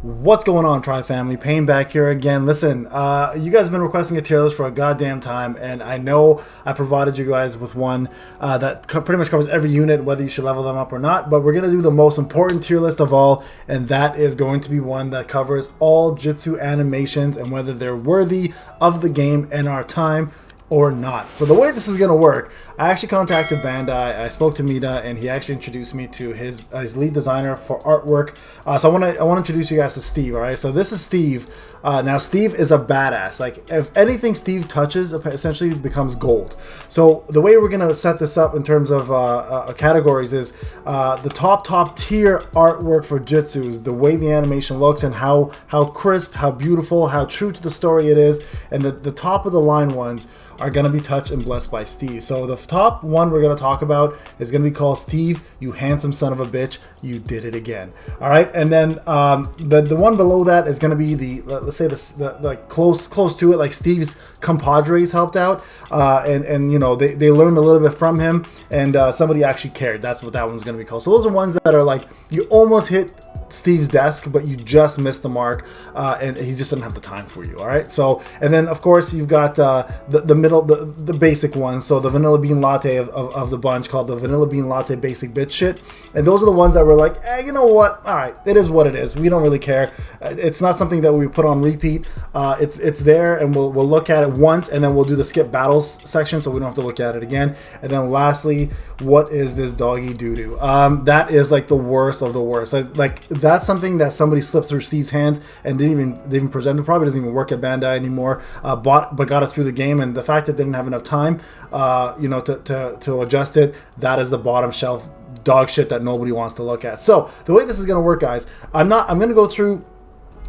What's going on, Tri Family? Payne back here again. Listen, you guys have been requesting a tier list for a goddamn time, and I know I provided you guys with one that pretty much covers every unit, whether you should level them up or not, but we're going to do the most important tier list of all, and that is going to be one that covers all Jutsu animations and whether they're worthy of the game in our time or not. So the way this is going to work, I actually contacted Bandai, I spoke to Mita, and he actually introduced me to his lead designer for artwork. So I want to introduce you guys to Steve, all right? So this is Steve. Now Steve is a badass. Like, if anything Steve touches essentially becomes gold. So the way we're going to set this up in terms of categories is the top tier artwork for Jutsu, the way the animation looks and how crisp, how beautiful, how true to the story it is, and the top of the line ones are going to be touched and blessed by Steve. So the top one we're going to talk about is going to be called Steve, you handsome son of a bitch, you did it again. All right, and then the one below that is going to be let's say the like close to it, like Steve's compadres helped out, and you know they learned a little bit from him, and somebody actually cared. That's what that one's going to be called. So those are ones that are like you almost hit Steve's desk, but you just missed the mark, and he just didn't have the time for you. All right, so and then of course you've got the middle, the basic ones. So the vanilla bean latte of the bunch, called the vanilla bean latte basic bitch shit, and those are the ones that were like, you know what, all right, it is what it is, we don't really care. It's not something that we put on repeat. It's there, and we'll look at it once, and then we'll do the skip battles section, so we don't have to look at it again. And then lastly, what is this doggy doo-doo? That is like the worst of the worst. Like that's something that somebody slipped through Steve's hands and didn't even present. It probably doesn't even work at Bandai anymore. But got it through the game, and the fact that they didn't have enough time, to adjust it, that is the bottom shelf dog shit that nobody wants to look at. So the way this is going to work, guys, I'm going to go through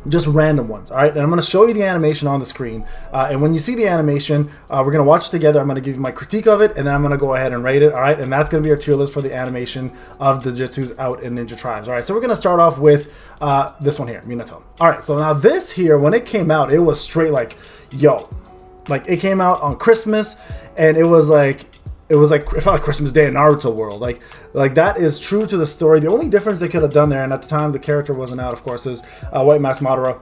just random ones, all right? And I'm going to show you the animation on the screen, and when you see the animation, we're going to watch it together. I'm going to give you my critique of it, and then I'm going to go ahead and rate it, all right? And that's going to be our tier list for the animation of the Jutsus out in Ninja Tribes, all right? So we're going to start off with this one here, Minato. All right, so now this here, when it came out, it was straight like, yo, like it came out on Christmas, and it felt like Christmas Day in Naruto world. Like that is true to the story. The only difference they could have done there, and at the time the character wasn't out, of course, is White Mask Madara.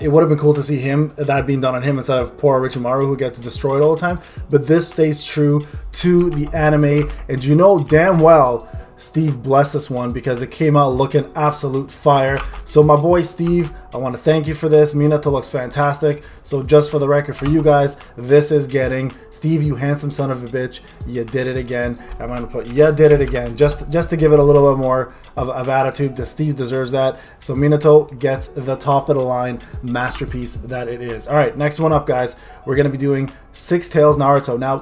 It would have been cool to see that being done on him instead of poor Arichumaru, who gets destroyed all the time. But this stays true to the anime, and you know damn well Steve blessed this one because it came out looking absolute fire. So my boy Steve, I want to thank you for this. Minato looks fantastic. So just for the record for you guys, this is getting Steve, you handsome son of a bitch, you did it again. I'm going to put you did it again just to give it a little bit more of attitude. The Steve deserves that. So Minato gets the top of the line masterpiece that it is. All right, next one up, guys. We're going to be doing Tails Naruto. Now,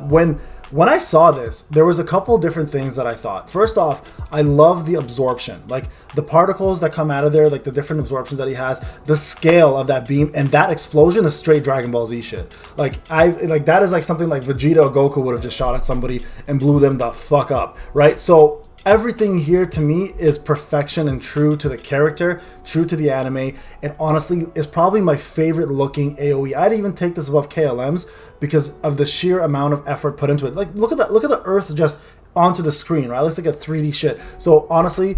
when I saw this, there was a couple different things that I thought. First off, I love the absorption, like the particles that come out of there, like the different absorptions that he has, the scale of that beam, and that explosion is straight Dragon Ball Z shit. Like that is like something like Vegeta or Goku would have just shot at somebody and blew them the fuck up, right? So everything here to me is perfection and true to the character, true to the anime, and honestly is probably my favorite looking AoE. I'd even take this above KLM's because of the sheer amount of effort put into it. Like look at the earth just onto the screen, right? It looks like a 3D shit. So honestly,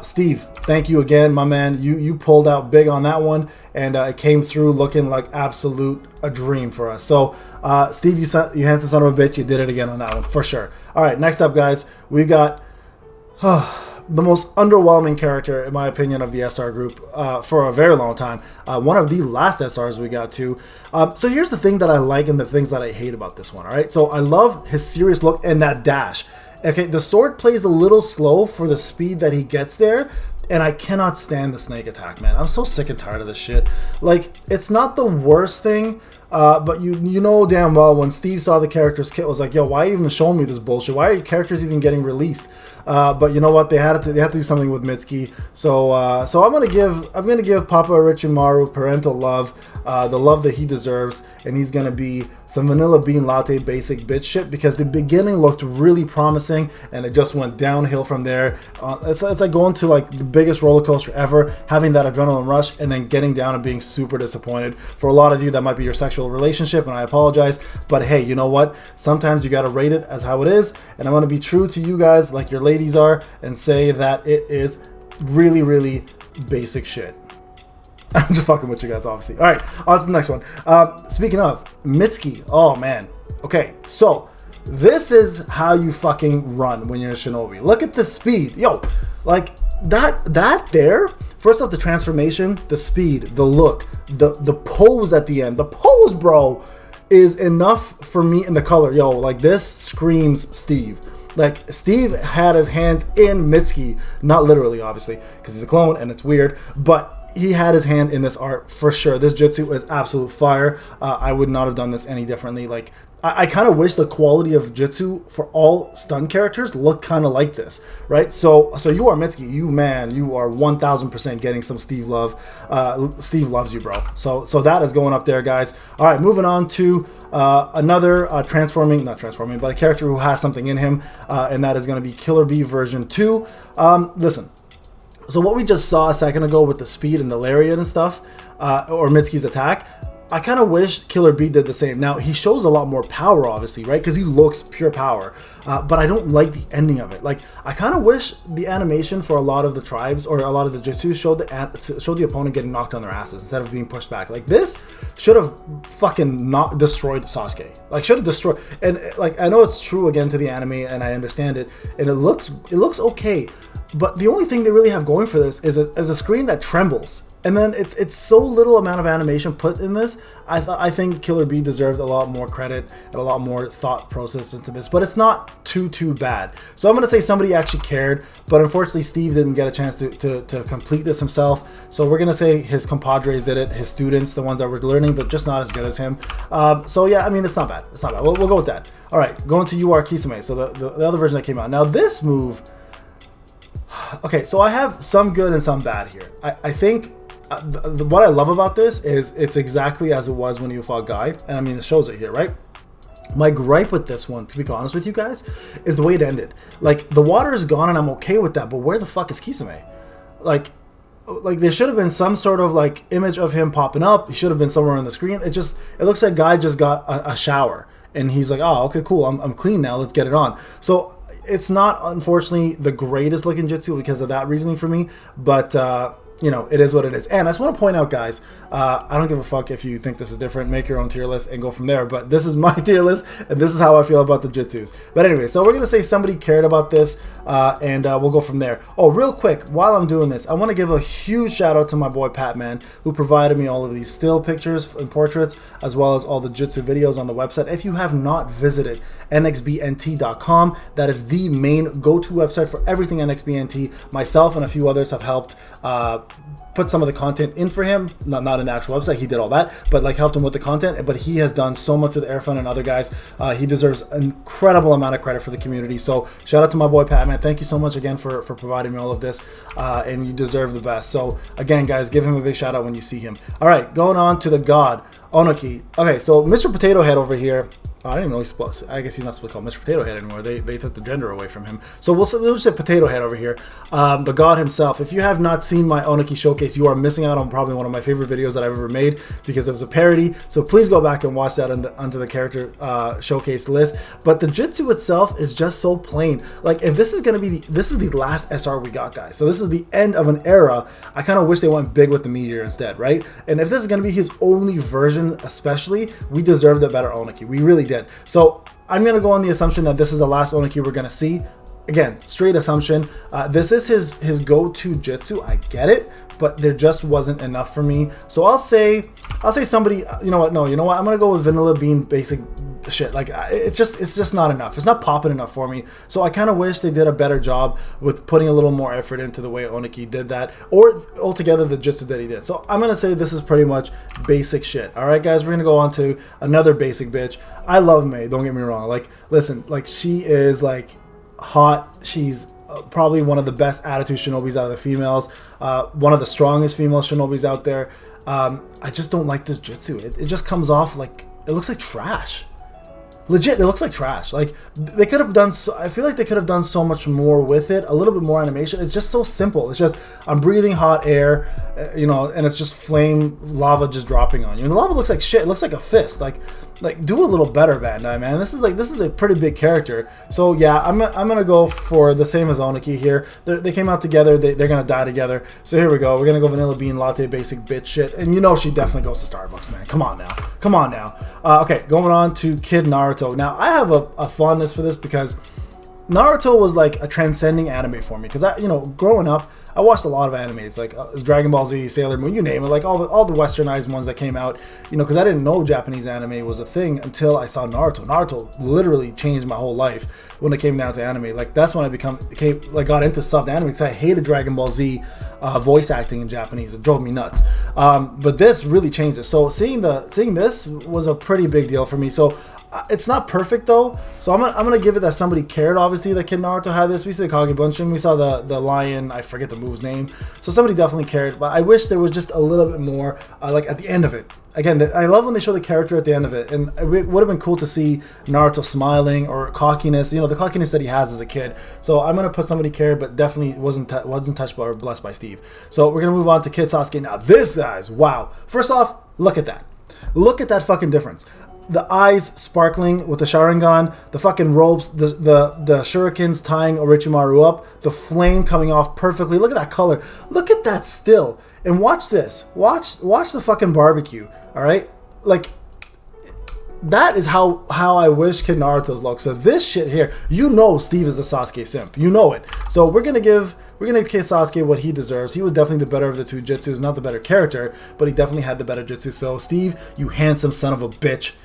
Steve, thank you again, my man. You pulled out big on that one, and it came through looking like a dream for us. So Steve, you handsome son of a bitch, you did it again on that one for sure. All right, next up, guys, we got the most underwhelming character, in my opinion, of the SR group for a very long time. One of the last SRs we got to. So here's the thing that I like and the things that I hate about this one, all right? So I love his serious look and that dash. Okay, the sword plays a little slow for the speed that he gets there, and I cannot stand the snake attack, man. I'm so sick and tired of this shit. Like, it's not the worst thing, but you know damn well when Steve saw the character's kit, was like, yo, why even show me this bullshit? Why are your characters even getting released? But you know what? They had to do something with Minsky. So I'm gonna give Papa Arichumaru parental love, the love that he deserves, and he's gonna be some vanilla bean latte basic bitch shit, because the beginning looked really promising and it just went downhill from there. It's like going to like the biggest roller coaster ever, having that adrenaline rush, and then getting down and being super disappointed. For a lot of you, that might be your sexual relationship, and I apologize, but hey, you know what? Sometimes you gotta rate it as how it is, and I'm gonna be true to you guys like your ladies are and say that it is really, really basic shit. I'm just fucking with you guys, obviously. All right, on to the next one. Speaking of Minsky, oh man. Okay, so this is how you fucking run when you're a shinobi. Look at the speed, yo. Like that there. First off, the transformation, the speed, the look, the pose at the end. The pose, bro, is enough for me in the color. Yo, like this screams Steve. Like Steve had his hands in Minsky, not literally, obviously, because he's a clone and it's weird, but he had his hand in this art for sure. This jutsu is absolute fire. I would not have done this any differently. Like I kind of wish the quality of jutsu for all stun characters looked kind of like this, right? So you are Minsky, you are 1000% getting some Steve love. Steve loves you, bro. So that is going up there, guys. All right, moving on to another not transforming, but a character who has something in him, and that is going to be Killer Bee version 2. Listen, so what we just saw a second ago with the speed and the lariat and stuff, or Minsky's attack, I kind of wish Killer Bee did the same. Now, he shows a lot more power, obviously, right? Because he looks pure power. But I don't like the ending of it. Like, I kind of wish the animation for a lot of the tribes or a lot of the Jutsu showed the opponent getting knocked on their asses instead of being pushed back. Like, this should have fucking not destroyed Sasuke. Like, should have destroyed. And, like, I know it's true, again, to the anime, and I understand it. And it looks okay. But the only thing they really have going for this is a screen that trembles. And then it's so little amount of animation put in this. I think Killer Bee deserved a lot more credit and a lot more thought process into this, but it's not too bad. So I'm gonna say somebody actually cared, but unfortunately Steve didn't get a chance to complete this himself. So we're gonna say his compadres did it, his students, the ones that were learning, but just not as good as him. So yeah, I mean, it's not bad. It's not bad. We'll go with that. All right, going to Kisame. So the other version that came out. Now this move. Okay, so I have some good and some bad here. I think. What I love about this is it's exactly as it was when you fought Guy, and I mean it shows it here, right? My gripe with this one, to be honest with you guys, is the way it ended. Like, the water is gone and I'm okay with that, but where the fuck is Kisame? Like there should have been some sort of like image of him popping up. He should have been somewhere on the screen. It looks like Guy just got a shower and he's like, oh, okay, cool, I'm clean now, let's get it on. So it's not, unfortunately, the greatest looking jutsu because of that reasoning for me, but you know, it is what it is. And I just want to point out, guys, I don't give a fuck if you think this is different. Make your own tier list and go from there. But this is my tier list, and this is how I feel about the jutsus. But anyway, so we're going to say somebody cared about this, and we'll go from there. Oh, real quick, while I'm doing this, I want to give a huge shout out to my boy Patman, who provided me all of these still pictures and portraits, as well as all the jutsu videos on the website. If you have not visited nxbnt.com, that is the main go-to website for everything NXBNT. Myself and a few others have helped put some of the content in for him, not in the actual website, he did all that, but like helped him with the content. But he has done so much with Airfun and other guys. He deserves an incredible amount of credit for the community. So shout out to my boy Patman. Thank you so much again for providing me all of this, and you deserve the best. So again, guys, give him a big shout out when you see him. All right, going on to the god Onoki. Okay, so Mr. Potato Head over here. I didn't know he's split. I guess he's not split called Mr. Potato Head anymore. They took the gender away from him. So we'll just say Potato Head over here. The god himself. If you have not seen my Onoki showcase, you are missing out on probably one of my favorite videos that I've ever made because it was a parody. So please go back and watch that under the character showcase list. But the jutsu itself is just so plain. Like, if this is gonna be this is the last SR we got, guys. So this is the end of an era. I kind of wish they went big with the meteor instead, right? And if this is gonna be his only version, especially, we deserved a better Onoki. We really did. So I'm going to go on the assumption that this is the last Onoki we're going to see. Again, straight assumption. This is his go-to jutsu. I get it, but there just wasn't enough for me. So I'll say somebody, you know what? No, you know what? I'm going to go with Vanilla Bean basic shit. Like, it's just not enough. It's not popping enough for me. So I kind of wish they did a better job with putting a little more effort into the way Onoki did that, or altogether the jutsu that he did. So I'm going to say this is pretty much basic shit. All right, guys, we're going to go on to another basic bitch. I love Mei, don't get me wrong. Like, listen, like, she is like hot. She's probably one of the best attitude shinobis out of the females, one of the strongest female shinobis out there. I just don't like this jutsu. It just comes off like, it looks like trash. Legit, it looks like trash. Like, they could have done so, I feel like they could have done so much more with it, a little bit more animation. It's just so simple. It's just, I'm breathing hot air, you know, and it's just flame lava just dropping on you. And the lava looks like shit. It looks like a fist. Like, like, do a little better, Bandai, man. This is a pretty big character. So yeah, I'm gonna go for the same as Oniki here. They came out together. They're gonna die together. So here we go. We're gonna go vanilla bean latte basic bitch shit. And you know she definitely goes to Starbucks, man. Come on now. Come on now. Okay, going on to Kid Naruto. Now I have a fondness for this because Naruto was like a transcending anime for me. Because growing up, I watched a lot of animes like Dragon Ball Z, Sailor Moon, you name it, like all the westernized ones that came out. Because I didn't know Japanese anime was a thing until I saw Naruto. Naruto literally changed my whole life when it came down to anime. Like that's when I got into subbed anime because I hated Dragon Ball Z voice acting in Japanese. It drove me nuts. But this really changed it. So seeing this was a pretty big deal for me. So it's not perfect though, so I'm gonna give it that somebody cared. Obviously, that Kid Naruto had this. We see the Kagebunshin, we saw the lion. I forget the move's name. So somebody definitely cared. But I wish there was just a little bit more, like at the end of it. Again, I love when they show the character at the end of it, and it would have been cool to see Naruto smiling or cockiness. The cockiness that he has as a kid. So I'm gonna put somebody cared, but definitely wasn't touched by or blessed by Steve. So we're gonna move on to Kid Sasuke now. This guys, wow. First off, look at that. Look at that fucking difference. The eyes sparkling with the Sharingan, the fucking ropes, the shurikens tying Arichumaru up, the flame coming off perfectly. Look at that color. Look at that still. And watch this. Watch the fucking barbecue. All right? Like, that is how I wish Kid Naruto's look. So this shit here, Steve is a Sasuke simp. You know it. So we're gonna give Kid Sasuke what he deserves. He was definitely the better of the two jutsus, not the better character, but he definitely had the better jutsu. So Steve, you handsome son of a bitch.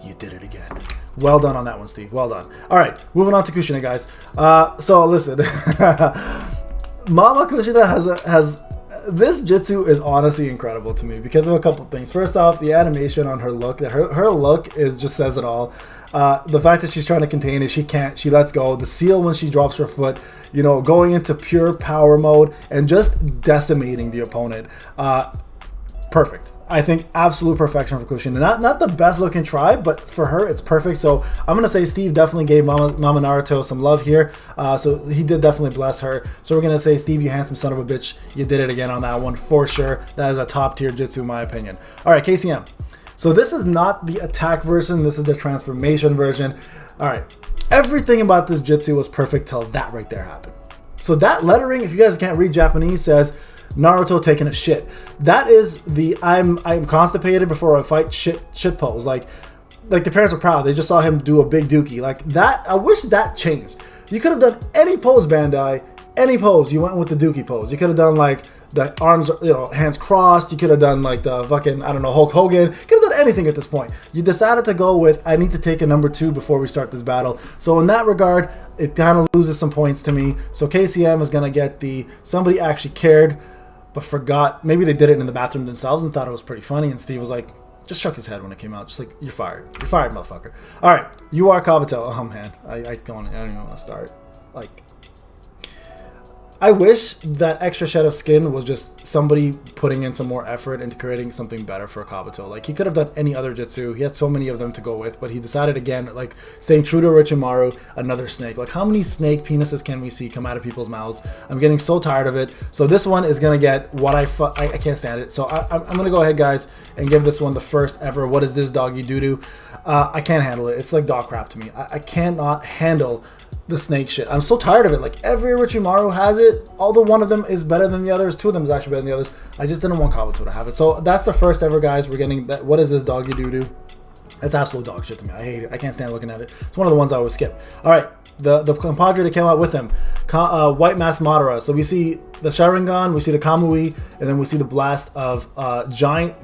You did it again. Well done on that one, Steve. Well done. All right, moving on to Kushina, guys. So listen, Mama Kushina has this jutsu is honestly incredible to me because of a couple things. First off, the animation on her look. Her look just says it all. The fact that she's trying to contain it, she can't. She lets go. The seal when she drops her foot. Going into pure power mode and just decimating the opponent. Perfect. I think absolute perfection for Kushina. Not the best looking tribe, but for her, it's perfect. So I'm going to say Steve definitely gave Mama Naruto some love here. So he did definitely bless her. So we're going to say, Steve, you handsome son of a bitch. You did it again on that one for sure. That is a top tier jutsu in my opinion. All right, KCM. So this is not the attack version. This is the transformation version. All right. Everything about this jutsu was perfect till that right there happened. So that lettering, if you guys can't read Japanese, says Naruto taking a shit. That is the I'm constipated before I fight shit pose. Like the parents were proud. They just saw him do a big dookie. Like that, I wish that changed. You could have done any pose, Bandai. Any pose. You went with the dookie pose. You could have done like the arms, hands crossed. You could have done like the fucking, I don't know, Hulk Hogan. You could have done anything at this point. You decided to go with, I need to take a number 2 before we start this battle. So in that regard, it kind of loses some points to me. So KCM is going to get somebody actually cared, but forgot. Maybe they did it in the bathroom themselves and thought it was pretty funny. And Steve was like, just shook his head when it came out. Just like, you're fired. You're fired, motherfucker. All right. You are Kabuto. Oh, man. I don't even want to start. Like, I wish that extra shed of skin was just somebody putting in some more effort into creating something better for Kabuto. Like, he could have done any other jutsu. He had so many of them to go with, but he decided again, like, staying true to Arichumaru, another snake. Like, how many snake penises can we see come out of people's mouths? I'm getting so tired of it. So this one is going to get what I can't stand it. So I'm going to go ahead, guys, and give this one the first ever, what is this doggy doo-doo? I can't handle it. It's like dog crap to me. I cannot handle the snake shit. I'm so tired of it. Like, every Arichumaru has it. Although one of them is better than the others, 2 of them is actually better than the others. I just didn't want Kabuto to have it. So that's the first ever, guys. We're getting that. What is this doggy doo-doo? It's absolute dog shit to me. I hate it. I can't stand looking at it. It's one of the ones I always skip. All right, the compadre that came out with him, White Mask Madara. So we see the Sharingan, we see the Kamui, and then we see the blast of giant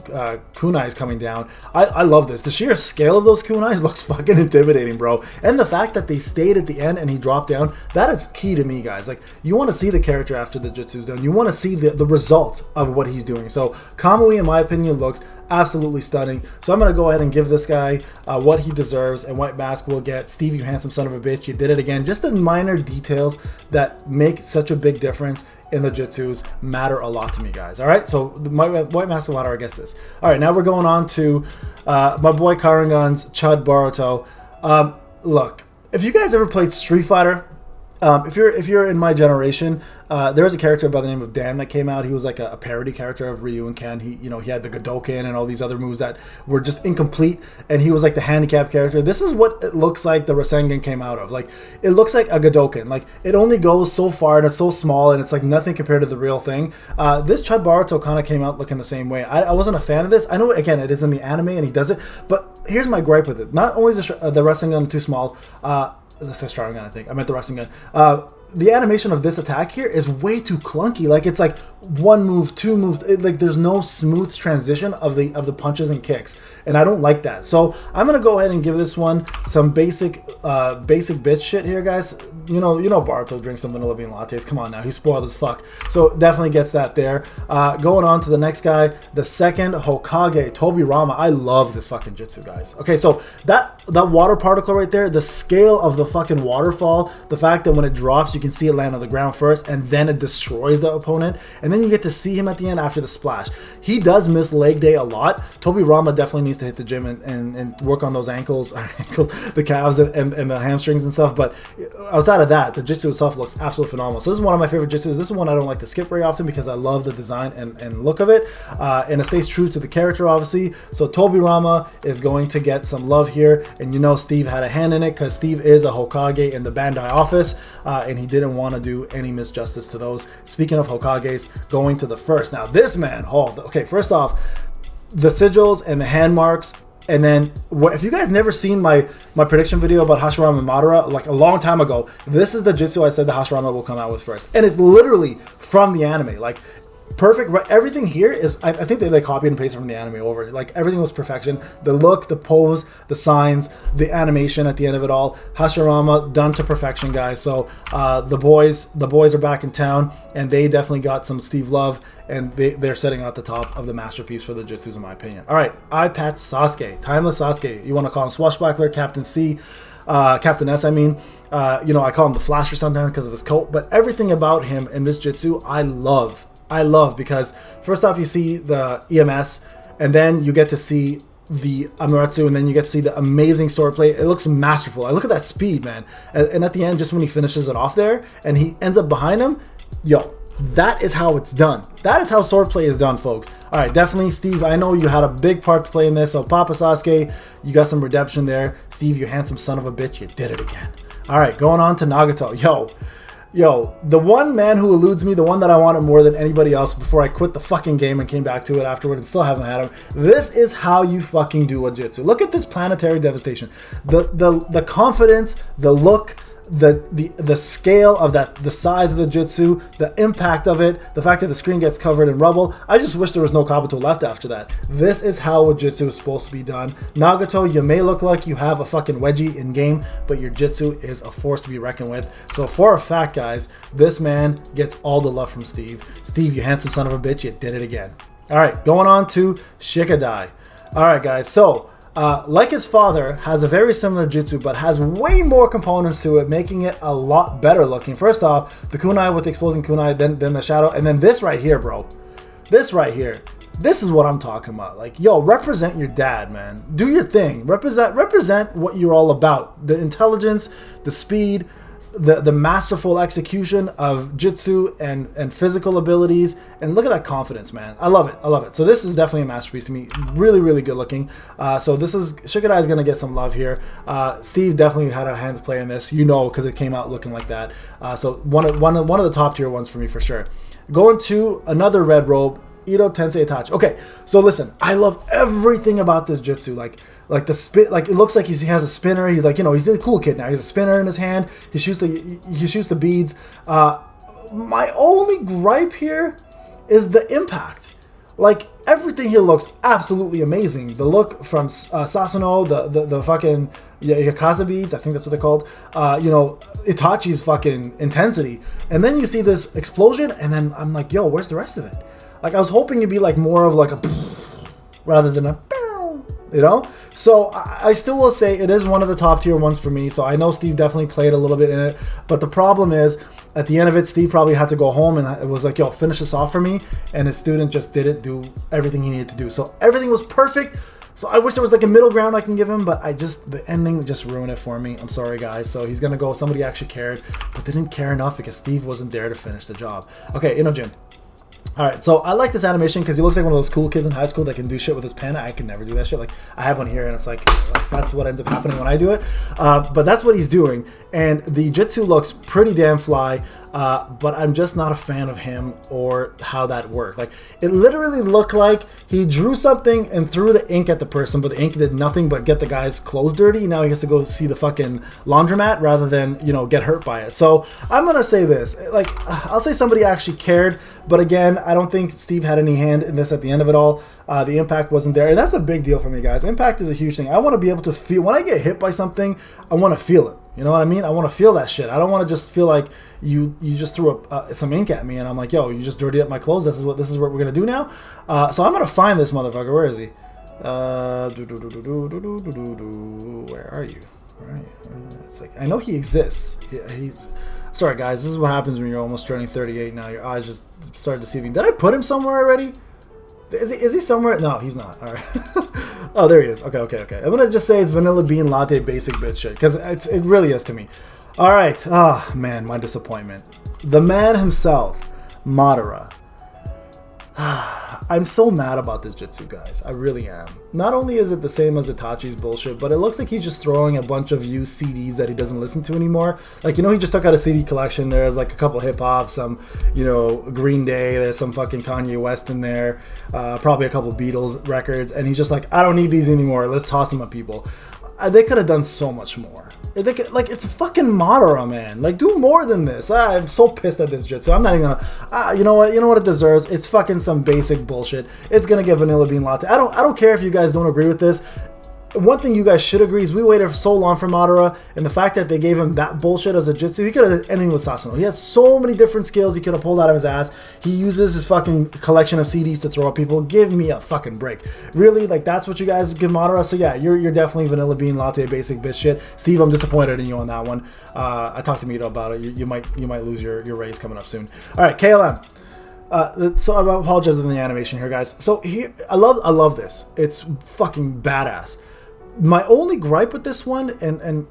kunais coming down. I love this. The sheer scale of those kunais looks fucking intimidating, bro. And the fact that they stayed at the end and he dropped down, that is key to me, guys. Like, you want to see the character after the jutsu's done. You want to see the result of what he's doing. So Kamui, in my opinion, looks absolutely stunning. So I'm going to go ahead and give this guy what he deserves, and White Mask will get, Steve, you handsome son of a bitch, you did it again. Just the minor details that make such a big difference in the jutsus matter a lot to me, guys. All right, so my White Mask of Water, I guess this. All right, now we're going on to my boy Karangan's Chud Boruto. Look, if you guys ever played Street Fighter, If you're in my generation, there was a character by the name of Dan that came out. He was like a parody character of Ryu and Ken. He had the Godoken and all these other moves that were just incomplete, and he was like the handicap character. This is what it looks like the Rasengan came out of. Like, it looks like a Godoken. Like, it only goes so far and it's so small and it's like nothing compared to the real thing. This Chud Baruto kind of came out looking the same way. I wasn't a fan of this. I know, again, it is in the anime and he does it, but here's my gripe with it. Not only is the Rasengan too small, I said Sharingan, I think. I meant the Rasengan. The animation of this attack here is way too clunky. Like, it's like one move, two moves. Like, there's no smooth transition of the punches and kicks, and I don't like that. So I'm gonna go ahead and give this one some basic bitch shit here, guys. You know Baruto drinks some vanilla bean lattes. Come on now, he's spoiled as fuck. So definitely gets that there. Going on to the next guy, the second Hokage, Tobirama. I love this fucking jutsu, guys. Okay, so that water particle right there, the scale of the fucking waterfall, the fact that when it drops, you can see it land on the ground first, and then it destroys the opponent, and then you get to see him at the end after the splash. He does miss leg day a lot. Tobirama definitely needs to hit the gym and work on those ankles, the calves, and the hamstrings and stuff. But outside of that, the jutsu itself looks absolutely phenomenal. So this is one of my favorite jutsus. This is one I don't like to skip very often because I love the design and look of it, and it stays true to the character, obviously. So Tobirama is going to get some love here, and Steve had a hand in it because Steve is a Hokage in the Bandai office, and he didn't want to do any misjustice to those. Speaking of Hokages, going to the first. Now this man, okay, first off, the sigils and the hand marks. And then, if you guys never seen my prediction video about Hashirama and Madara, like a long time ago, this is the jutsu I said the Hashirama will come out with first. And it's literally from the anime. Like, perfect. Right, everything here is, I think they copied and pasted from the anime over. Like, everything was perfection. The look, the pose, the signs, the animation at the end of it all. Hashirama done to perfection, guys. So the boys are back in town, and they definitely got some Steve love, and they're setting out the top of the masterpiece for the jutsus, in my opinion. All right, Eye Patch Sasuke, Timeless Sasuke. You want to call him Swashbuckler, Captain C. Captain S, I mean. I call him the Flasher sometimes because of his coat, but everything about him in this jutsu, I love, because first off, you see the EMS, and then you get to see the Amaterasu, and then you get to see the amazing swordplay. It looks masterful. I look at that speed, man. And at the end, just when he finishes it off there, and he ends up behind him, that is how it's done. That is how swordplay is done, folks. All right, definitely, Steve, I know you had a big part to play in this, so Papa Sasuke, you got some redemption there. Steve, you handsome son of a bitch, you did it again. All right, going on to Nagato. Yo, the one man who eludes me, the one that I wanted more than anybody else before I quit the fucking game and came back to it afterward and still haven't had him. This is how you fucking do a jutsu. Look at this planetary devastation. The confidence, the look, the scale of that, the size of the jutsu, the impact of it, the fact that the screen gets covered in rubble. I just wish there was no Kabuto left after that. This is how a jutsu is supposed to be done. Nagato, you may look like you have a fucking wedgie in game, but your jutsu is a force to be reckoned with. So for a fact, guys, this man gets all the love from Steve. Steve, you handsome son of a bitch, you did it again. All right, going on to Shikadai. All right, guys, so like his father, has a very similar jutsu, but has way more components to it, making it a lot better looking. First off, the kunai with the exploding kunai, then the shadow, and then this right here, bro. This right here. This is what I'm talking about. Like, represent your dad, man. Do your thing. Represent what you're all about. The intelligence, the speed, the masterful execution of jutsu and physical abilities, and look at that confidence, man. I love it. So this is definitely a masterpiece to me. Really good looking. So this is, Shikadai is gonna get some love here. Steve definitely had a hand to play in this, because it came out looking like that. So one of the top tier ones for me for sure. Going to another red robe, Ito Tensei Itachi. Okay, so listen, I love everything about this jutsu. Like the spin, like it looks like he has a spinner. He's he's a cool kid now. He has a spinner in his hand. He shoots the beads. My only gripe here is the impact. Like, everything here looks absolutely amazing. The look from Sasuno, the fucking Yakuza beads, I think that's what they're called. Itachi's fucking intensity, and then you see this explosion, and then I'm like, where's the rest of it? Like, I was hoping it'd be like more of like a rather than a, So I still will say it is one of the top tier ones for me. So I know Steve definitely played a little bit in it, but the problem is at the end of it, Steve probably had to go home and it was like, finish this off for me. And his student just didn't do everything he needed to do. So everything was perfect, So I wish there was like a middle ground I can give him, but the ending just ruined it for me. I'm sorry, guys. So he's gonna go. Somebody actually cared, but they didn't care enough because Steve wasn't there to finish the job. Okay, Inojin. All right, so I like this animation because he looks like one of those cool kids in high school that can do shit with his pen. I can never do that shit. Like, I have one here, and it's like that's what ends up happening when I do it. But that's what he's doing, and the Jutsu looks pretty damn fly. But I'm just not a fan of him or how that worked. Like, it literally looked like he drew something and threw the ink at the person, but the ink did nothing but get the guy's clothes dirty. Now he has to go see the fucking laundromat rather than, you know, get hurt by it. So I'm gonna say this, like, I'll say somebody actually cared, but again, I don't think Steve had any hand in this at the end of it all. The impact wasn't there, and that's a big deal for me, guys. Impact is a huge thing. I want to be able to feel, when I get hit by something, I want to feel it. You know what I mean? I want to feel that shit. I don't want to just feel like you just threw some ink at me and I'm like, yo, you just dirtied up my clothes. This is what we're gonna do now. So I'm gonna find this motherfucker. Where is he? Where are you? All right. It's like, I know he exists. Sorry, guys. This is what happens when you're almost turning 38 now. Your eyes just start deceiving. Did I put him somewhere already? Is he somewhere? No, he's not. All right. Oh, there he is. Okay. I'm gonna just say it's vanilla bean latte basic bitch shit because it really is to me. All right. Ah, man, my disappointment. The man himself, Madara. I'm so mad about this Jutsu, guys. I really am. Not only is it the same as Hitachi's bullshit, but it looks like he's just throwing a bunch of used CDs that he doesn't listen to anymore. Like, you know, he just took out a CD collection. There's like a couple hip-hop, some, you know, Green Day. There's some fucking Kanye West in there. Probably a couple Beatles records. And he's just like, I don't need these anymore. Let's toss them at people. They could have done so much more. Like, it's a fucking Madara, man. Like, do more than this. I'm so pissed at this Jutsu. I'm not even gonna. You know what it deserves? It's fucking some basic bullshit. It's gonna get vanilla bean latte. I don't care if you guys don't agree with this. One thing you guys should agree is we waited so long for Madara, and the fact that they gave him that bullshit as a Jutsu, he could have ended with Sasuke. He has so many different skills he could have pulled out of his ass. He uses his fucking collection of CDs to throw at people. Give me a fucking break. Really? Like, that's what you guys give Madara? So yeah, you're definitely vanilla bean latte basic bitch shit. Steve, I'm disappointed in you on that one. I talked to Mito about it. You might lose your raise coming up soon. All right, KLM. So I apologize for the animation here, guys. So here, I love this. It's fucking badass. My only gripe with this one, and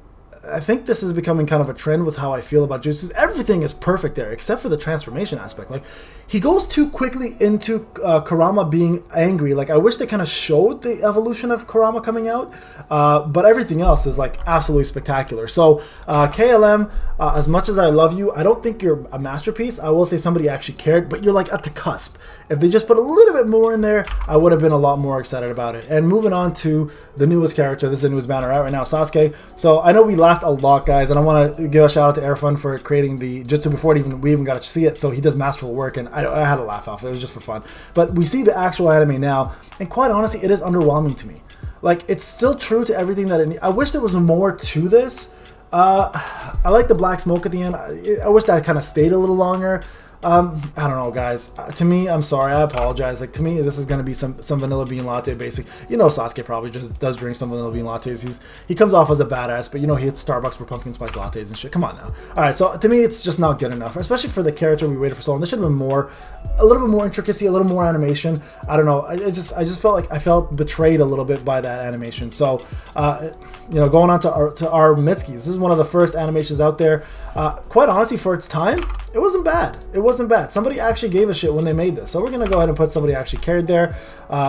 I think this is becoming kind of a trend with how I feel about Jutsu, everything is perfect there, except for the transformation aspect. Like, he goes too quickly into Kurama being angry. Like, I wish they kind of showed the evolution of Kurama coming out, but everything else is, like, absolutely spectacular. So, KLM, as much as I love you, I don't think you're a masterpiece. I will say somebody actually cared, but you're, like, at the cusp. If they just put a little bit more in there, I would have been a lot more excited about it. And moving on to the newest character. This is the newest banner out right now, Sasuke. So I know we laughed a lot, guys, and I want to give a shout out to Airfun for creating the Jutsu before we even got to see it. So he does masterful work, and I had a laugh off it. It was just for fun. But we see the actual anime now, and quite honestly, it is underwhelming to me. Like, it's still true to everything that it needs. I wish there was more to this. I like the black smoke at the end. I wish that kind of stayed a little longer. I don't know, guys. To me, I'm sorry. I apologize. Like, to me, this is gonna be some vanilla bean latte basic. You know, Sasuke probably just does drink some vanilla bean lattes. He comes off as a badass, but you know, he hits Starbucks for pumpkin spice lattes and shit. Come on now. All right, so to me, it's just not good enough, especially for the character we waited for so long. There should have been a little bit more intricacy, a little more animation. I don't know. I just felt like I felt betrayed a little bit by that animation. So, you know, going on to our Minsky. This is one of the first animations out there. Quite honestly, for its time, it wasn't bad. It wasn't bad. Somebody actually gave a shit when they made this. So we're going to go ahead and put somebody actually cared there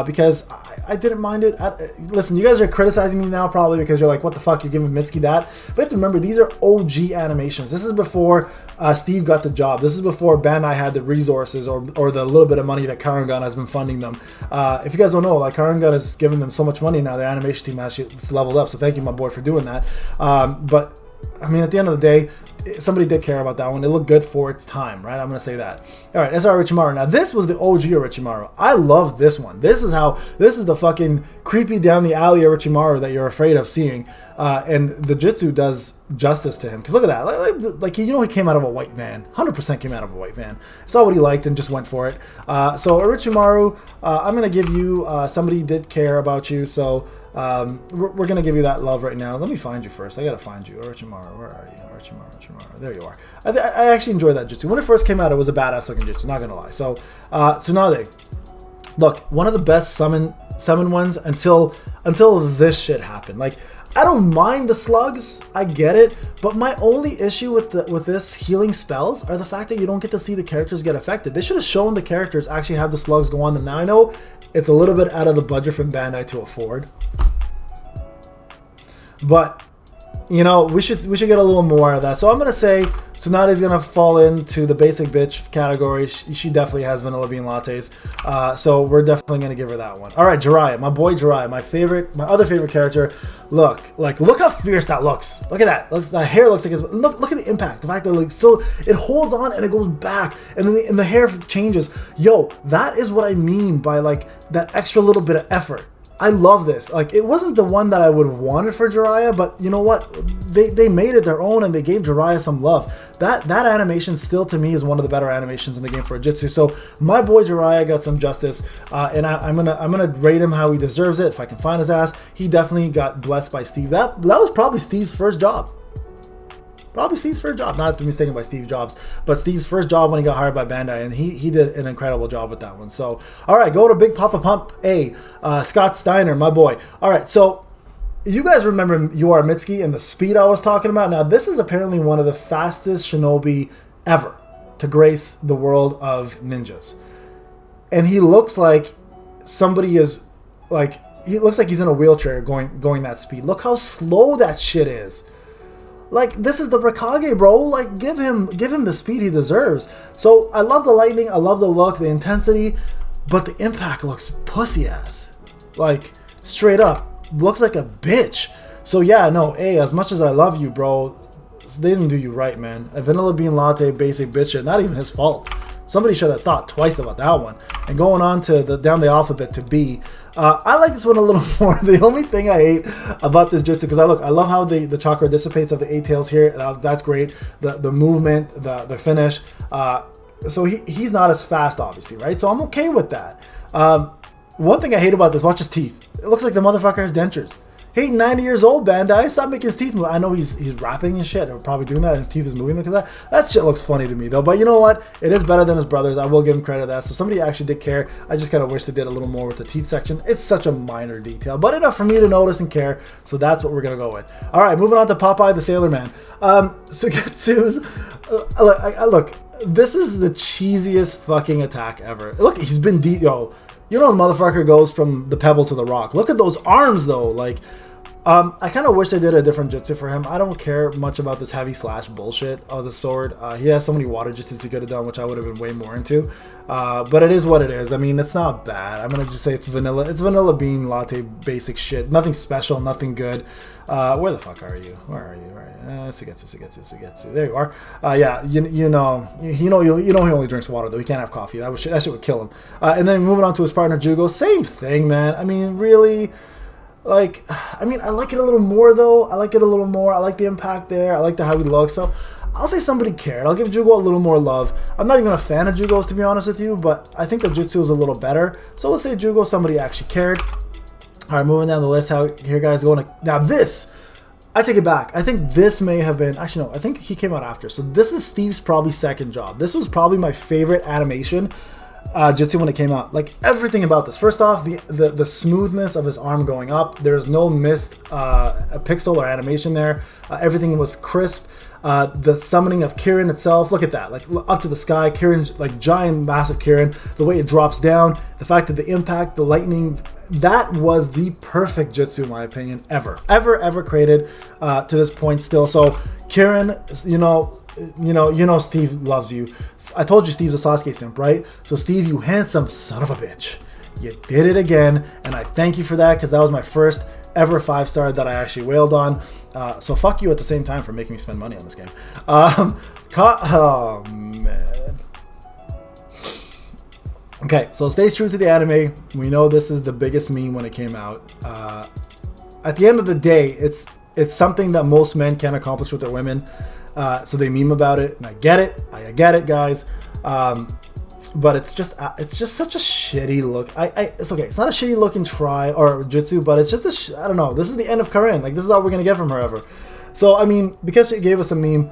because I didn't mind it. Listen, you guys are criticizing me now probably because you're like, what the fuck, you're giving Minsky that? But you have to remember, these are OG animations. This is before Steve got the job. This is before Bandai had the resources or the little bit of money that Karangan has been funding them. If you guys don't know, like, Karangan has given them so much money now, their animation team actually leveled up. So thank you, my boy, for doing that. But I mean, at the end of the day, somebody did care about that one. It looked good for its time, right? I'm going to say that. All right, that's our Arichumaru. Now, this was the OG Arichumaru. I love this one. This is the fucking creepy down the alley Arichumaru that you're afraid of seeing. And the Jutsu does justice to him. Because look at that. Like, you know, he came out of a white van. 100% came out of a white van. Saw what he liked and just went for it. So Arichumaru, I'm going to give you, somebody did care about you. So we're going to give you that love right now. Let me find you first. I got to find you. Orochimaru, where are you? Orochimaru. There you are. I actually enjoyed that Jutsu. When it first came out, it was a badass looking Jutsu, not going to lie. So, Tsunade. Look, one of the best summon ones until until this shit happened. Like, I don't mind the slugs, I get it, but my only issue with this healing spells are the fact that you don't get to see the characters get affected. They should have shown the characters actually have the slugs go on them. Now I know it's a little bit out of the budget from Bandai to afford, but you know, we should get a little more of that. So I'm gonna say Tsunade's gonna fall into the basic bitch category. She definitely has vanilla bean lattes. So we're definitely gonna give her that one. All right, Jiraiya, my boy Jiraiya, my other favorite character. Look how fierce that looks. Look at that. The hair looks like it's, look at the impact. The fact that like still it holds on and it goes back, and then the hair changes. Yo, that is what I mean by like that extra little bit of effort. I love this. Like, it wasn't the one that I would have wanted for Jiraiya, but you know what? They made it their own and they gave Jiraiya some love. That animation still to me is one of the better animations in the game for a Jutsu. So my boy Jiraiya got some justice, and I'm gonna rate him how he deserves it. If I can find his ass, he definitely got blessed by Steve. That was probably Steve's first job. Probably Steve's first job, not to be mistaken by Steve Jobs, but Steve's first job when he got hired by Bandai, and he did an incredible job with that one. So, all right, go to Big Papa Pump A, Scott Steiner, my boy. All right, so you guys remember You Are Mitsuki and the speed I was talking about? Now, this is apparently one of the fastest shinobi ever to grace the world of ninjas. And he looks like somebody is, like, he looks like he's in a wheelchair going that speed. Look how slow that shit is. Like, this is the Raikage, bro. Like, give him the speed he deserves. So, I love the lightning. I love the look, the intensity. But the impact looks pussy ass. Like, straight up. Looks like a bitch. So, yeah, no, hey, as much as I love you, bro, they didn't do you right, man. A vanilla bean latte basic bitch shit, not even his fault. Somebody should have thought twice about that one. And going on to down the alphabet to B. I like this one a little more. The only thing I hate about this jutsu, because I love how the chakra dissipates of the 8 tails here. That's great. The movement, the finish. So he's not as fast, obviously, right? So I'm okay with that. One thing I hate about this, watch his teeth. It looks like the motherfucker has dentures. Hey, 90 years old, Bandai. Stop making his teeth move. I know he's rapping and shit. Or probably doing that. And his teeth is moving because that shit looks funny to me, though. But you know what? It is better than his brothers. I will give him credit for that. So somebody actually did care. I just kind of wish they did a little more with the teeth section. It's such a minor detail, but enough for me to notice and care. So that's what we're going to go with. All right, moving on to Popeye the Sailor Man. Sugetsu's... Look, this is the cheesiest fucking attack ever. Look, he's been... Yo, you know the motherfucker goes from the pebble to the rock. Look at those arms, though. Like... I kind of wish they did a different jutsu for him. I don't care much about this heavy slash bullshit of the sword. He has so many water jutsus he could have done, which I would have been way more into. But it is what it is. I mean, it's not bad. I'm going to just say it's vanilla. It's vanilla bean latte basic shit. Nothing special, nothing good. Where the fuck are you? Where are you? Sugetsu. There you are. Yeah, you know he only drinks water, though. He can't have coffee. That shit would kill him. And then moving on to his partner, Jugo. Same thing, man. I mean, really... Like, I mean, I like it a little more, though. I like the impact there. I like how he looks. So, I'll say somebody cared. I'll give Jugo a little more love. I'm not even a fan of Jugo's, to be honest with you, but I think the jutsu is a little better. So, let's say Jugo, somebody actually cared. All right, moving down the list. Here, guys, going to... Now, this... I take it back. I think this may have been... Actually, no. I think he came out after. So, this is Steve's probably second job. This was probably my favorite animation jutsu when it came out. Like, everything about this. First off, the smoothness of his arm going up. There's no missed a pixel or animation there. Everything was crisp. The summoning of Kirin itself, look at that, like up to the sky. Kirin's like giant, massive Kirin. The way it drops down, the fact that the impact, the lightning, that was the perfect jutsu in my opinion ever created to this point still. So Kirin, you know Steve loves you. I told you Steve's a Sasuke simp, right? So Steve, you handsome son of a bitch, you did it again, and I thank you for that, because that was my first ever 5-star that I actually wailed on. So fuck you at the same time for making me spend money on this game. Oh man. Okay, so stays true to the anime. We know this is the biggest meme when it came out. At the end of the day, it's something that most men can't accomplish with their women. So they meme about it, and I get it, guys. But it's just such a shitty look. It's okay. It's not a shitty looking try or jutsu, but it's just I don't know. This is the end of Karin. Like, this is all we're gonna get from her ever. So I mean, because she gave us a meme,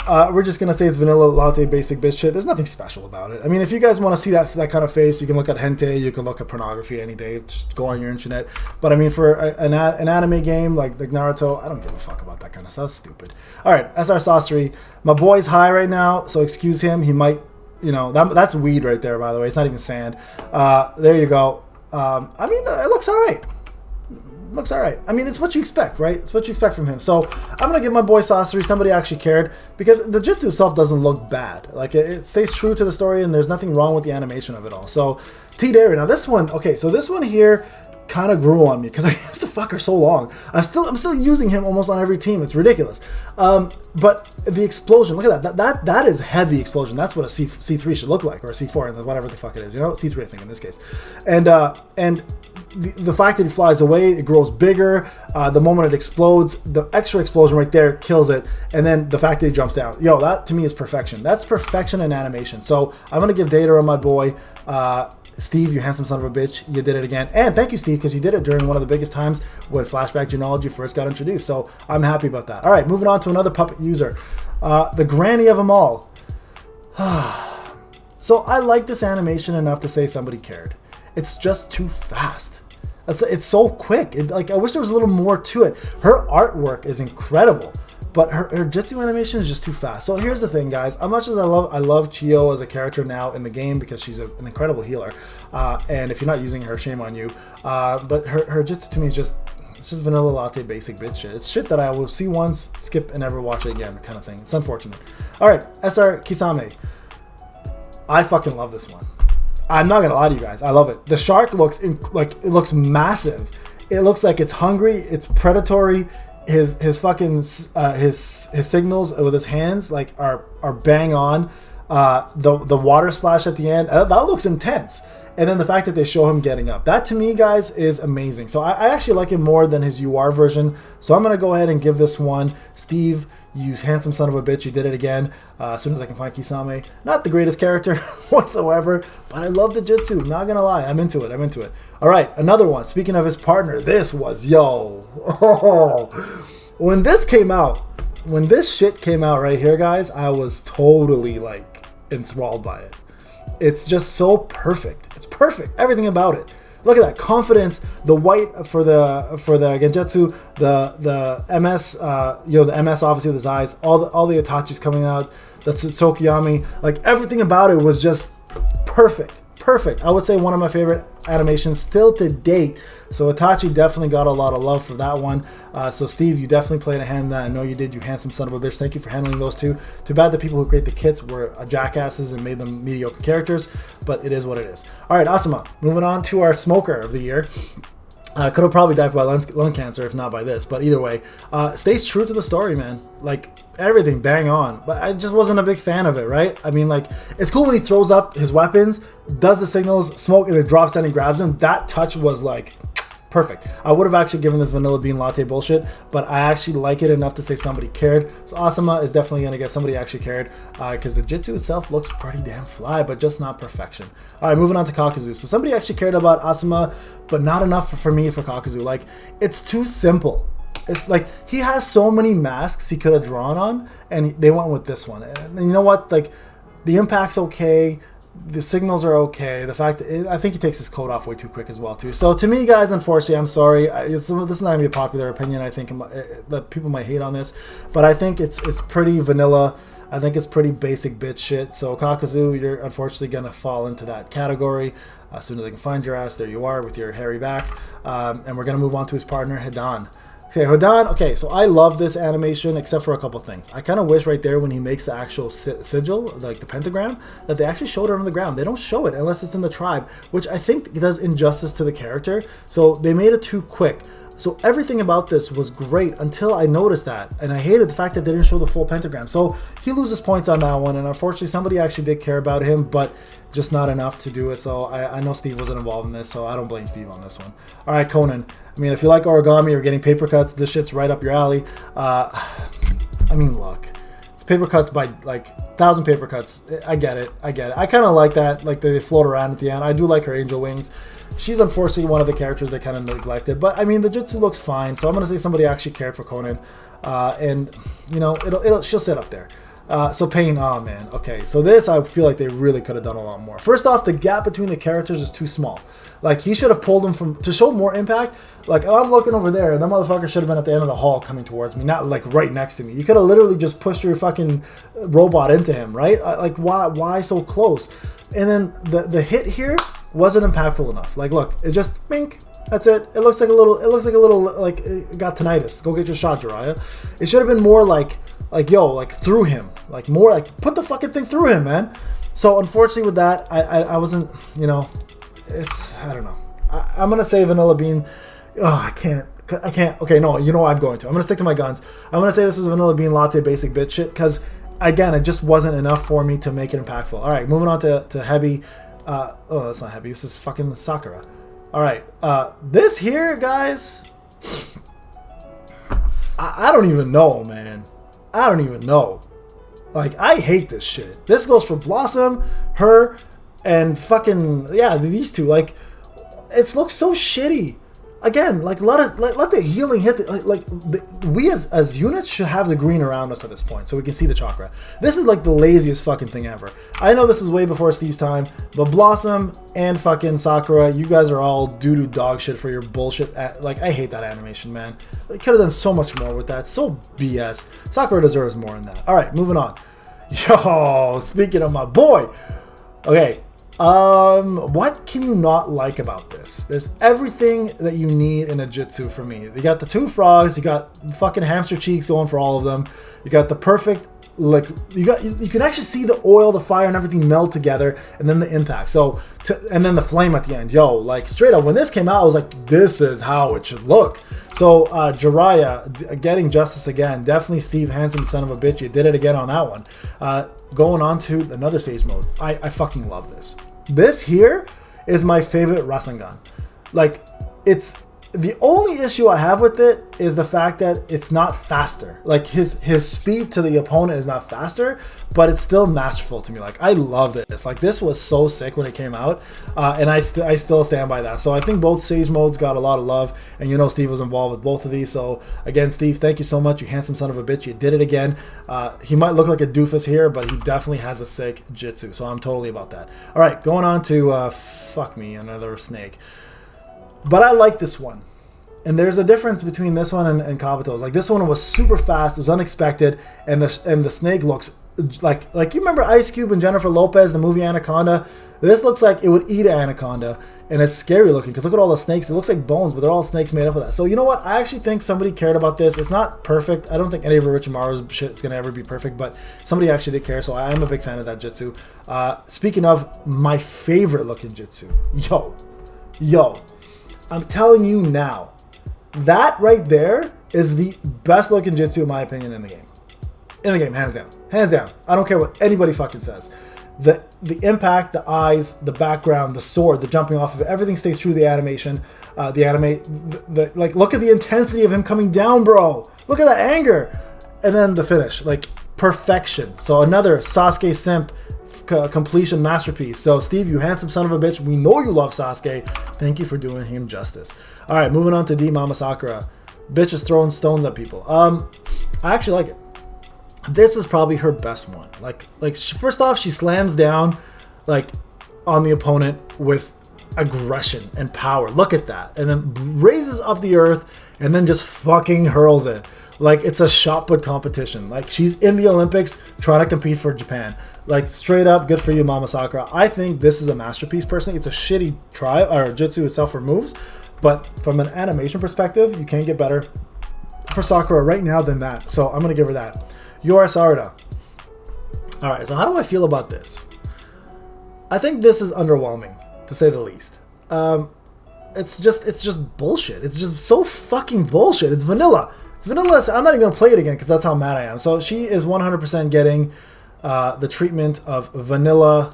we're just gonna say it's vanilla latte basic bitch shit. There's nothing special about it. I mean, if you guys want to see that kind of face, you can look at hentai, you can look at pornography any day. Just go on your internet. But I mean, for an anime game like Naruto, I don't give a fuck about that kind of stuff. It's stupid. All right, SR Sasori. My boy's high right now, so excuse him. He might, you know, that's weed right there, by the way. It's not even sand. There you go. I mean, it looks all right. Looks all right. I mean, it's what you expect, right? It's what you expect from him. So I'm going to give my boy Sasori, somebody actually cared, because the Jutsu itself doesn't look bad. Like, it stays true to the story, and there's nothing wrong with the animation of it all. So, T-Dairy. Now, this one, okay, so this one here kind of grew on me, because I used the fucker so long. I'm still using him almost on every team. It's ridiculous. But the explosion, look at that. That is heavy explosion. That's what a C3 should look like, or a C4, and whatever the fuck it is. You know, C3, I think, in this case. And the fact that he flies away, it grows bigger. The moment it explodes, the extra explosion right there kills it. And then the fact that he jumps down. Yo, that to me is perfection. That's perfection in animation. So I'm going to give data on my boy. Steve, you handsome son of a bitch. You did it again. And thank you, Steve, because you did it during one of the biggest times when Flashback Genealogy first got introduced. So I'm happy about that. All right, moving on to another puppet user. The granny of them all. So I like this animation enough to say somebody cared. It's just too fast. It's so quick. I wish there was a little more to it. Her artwork is incredible, but her Jutsu animation is just too fast. So here's the thing, guys. As much as I love Chiyo as a character now in the game, because she's an incredible healer, and if you're not using her, shame on you. But her Jutsu to me is just vanilla latte basic bitch shit. It's shit that I will see once, skip, and never watch it again, kind of thing. It's unfortunate. All right, SR Kisame. I fucking love this one. I'm not gonna lie to you guys, I love it. The shark looks it looks massive. It looks like it's hungry, it's predatory. His fucking his signals with his hands like are bang on. The water splash at the end, that looks intense. And then the fact that they show him getting up, that to me, guys, is amazing. So I actually like it more than his UR version. So I'm gonna go ahead and give this one, Steve, you handsome son of a bitch, you did it again. As soon as I can find Kisame. Not the greatest character whatsoever, but I love the Jutsu, not gonna lie. I'm into it. All right, another one. Speaking of his partner, this was, when this shit came out right here, guys, I was totally like enthralled by it. It's just so perfect. It's perfect. Everything about it. Look at that confidence. The white for the Genjutsu, the MS, the MS obviously with his eyes. All the Hitachis coming out. The Tsutsukiyami, like everything about it was just perfect. Perfect. I would say one of my favorite animations still to date. So Hitachi definitely got a lot of love for that one. So Steve, you definitely played a hand in that. I know you did, you handsome son of a bitch. Thank you for handling those two. Too bad the people who create the kits were jackasses and made them mediocre characters, but it is what it is. All right, Asuma. Moving on to our smoker of the year. Could have probably died by lung cancer if not by this, but either way, stays true to the story, man. Like everything bang on, but I just wasn't a big fan of it, right? I mean, like, it's cool when he throws up his weapons, does the signals, smoke, and it drops down and grabs them. That touch was like perfect. I would have actually given this vanilla bean latte bullshit, but I actually like it enough to say somebody cared. So Asuma is definitely going to get somebody actually cared, because the Jutsu itself looks pretty damn fly, but just not perfection. All right, moving on to Kakazu. So somebody actually cared about Asuma, but not enough for me for Kakazu. Like, it's too simple. It's like he has so many masks he could have drawn on, and they went with this one. And you know what? Like, the impact's okay. The signals are okay. The fact that I think he takes his coat off way too quick as well too. So to me, guys, unfortunately, I'm sorry. This is not gonna be a popular opinion. I think that people might hate on this, but I think it's pretty vanilla. I think it's pretty basic bitch shit. So Kakazu, you're unfortunately gonna fall into that category. As soon as I can find your ass, there you are with your hairy back. And we're gonna move on to his partner, Hidan. Okay, Hidan, okay, so I love this animation except for a couple things. I kind of wish right there when he makes the actual sigil, like the pentagram, that they actually showed it on the ground. They don't show it unless it's in the tribe, which I think does injustice to the character. So they made it too quick. So everything about this was great until I noticed that. And I hated the fact that they didn't show the full pentagram. So he loses points on that one. And unfortunately, somebody actually did care about him, but just not enough to do it. So I know Steve wasn't involved in this, so I don't blame Steve on this one. All right, Conan. I mean, if you like origami or getting paper cuts, this shit's right up your alley. I mean, look, it's paper cuts by like 1,000 paper cuts. I get it. I kind of like that. Like they float around at the end. I do like her angel wings. She's unfortunately one of the characters they kind of neglected. But I mean, the Jutsu looks fine. So I'm gonna say somebody actually cared for Conan, and you know, she'll sit up there. So Pain, oh man, okay. So this, I feel like they really could have done a lot more. First off, the gap between the characters is too small. Like, he should have pulled him from, to show more impact. Like, I'm looking over there, that motherfucker should have been at the end of the hall coming towards me, not like right next to me. You could have literally just pushed your fucking robot into him, right? Like, why so close? And then the hit here wasn't impactful enough. Like, look, it just, bink. That's it. It looks like a little, like, it got tinnitus. Go get your shot, Jiraiya. It should have been more like, yo, like, through him. Like, more like, put the fucking thing through him, man. So, unfortunately with that, I wasn't, you know, it's, I don't know. I'm going to say Vanilla Bean. Oh, I can't. Okay, no, you know what I'm going to. I'm going to stick to my guns. I'm going to say this was Vanilla Bean Latte basic bitch shit, because, again, it just wasn't enough for me to make it impactful. All right, moving on to Hebi. Oh, that's not Hebi. This is fucking Sakura. All right, this here, guys, I don't even know, man. I don't even know. Like, I hate this shit. This goes for Blossom, her, and fucking, yeah, these two. Like, it looks so shitty. Again, like, let the healing hit. We as units should have the green around us at this point, so we can see the chakra. This is like the laziest fucking thing ever. I know this is way before Steve's time, but Blossom and fucking Sakura, you guys are all doo-doo dog shit for your bullshit. Like, I hate that animation, man. They could have done so much more with that. So BS. Sakura deserves more than that. All right, moving on. Yo, speaking of my boy. Okay. What can you not like about this? There's everything that you need in a Jutsu for me. You got the two frogs, you got fucking hamster cheeks going for all of them. You got the perfect, like, you can actually see the oil, the fire, and everything meld together, and then the impact. So, and then the flame at the end. Yo, like, straight up, when this came out, I was like, this is how it should look. So, Jiraiya, getting justice again. Definitely Steve, handsome son of a bitch. You did it again on that one. Going on to another stage mode. I fucking love this. This here is my favorite Rasengan. Like, it's the only issue I have with it is the fact that it's not faster. Like, his speed to the opponent is not faster, but it's still masterful to me. Like, I love this. Like, this was so sick when it came out, and I still stand by that. So I think both stage modes got a lot of love, and you know Steve was involved with both of these. So again, Steve, thank you so much, you handsome son of a bitch. You did it again. He might look like a doofus here, but he definitely has a sick jutsu. So I'm totally about that. All right, going on to fuck me, another snake. But I like this one. And there's a difference between this one and Kabuto's. Like, this one was super fast, it was unexpected, and the snake looks like you remember Ice Cube and Jennifer Lopez, the movie Anaconda? This looks like it would eat an anaconda, and it's scary looking because look at all the snakes. It looks like bones, but they're all snakes made up of that. So you know what? I actually think somebody cared about this. It's not perfect. I don't think any of Arichumaru's shit is going to ever be perfect, but somebody actually did care, so I am a big fan of that jutsu. Speaking of my favorite looking jutsu, yo, I'm telling you now, that right there is the best looking jutsu in my opinion in the game. In the game, hands down. Hands down. I don't care what anybody fucking says. The impact, the eyes, the background, the sword, the jumping off of it, everything stays true to the animation. Like, look at the intensity of him coming down, bro. Look at that anger. And then the finish, like, perfection. So another Sasuke simp completion masterpiece. So Steve, you handsome son of a bitch, we know you love Sasuke. Thank you for doing him justice. All right, moving on to D Mama Sakura. Bitch is throwing stones at people. I actually like it. This is probably her best one. Like first off, she slams down like on the opponent with aggression and power. Look at that. And then raises up the earth and then just fucking hurls it. Like it's a shot put competition. Like she's in the Olympics trying to compete for Japan. Like straight up, good for you, Mama Sakura. I think this is a masterpiece personally. It's a shitty try, or jutsu itself for moves. But from an animation perspective, you can't get better for Sakura right now than that. So I'm going to give her that. You are Sarda. All right, so how do I feel about this? I think this is underwhelming, to say the least. It's just bullshit. It's just so fucking bullshit. It's vanilla. It's vanilla. I'm not even going to play it again because that's how mad I am. So she is 100% getting the treatment of vanilla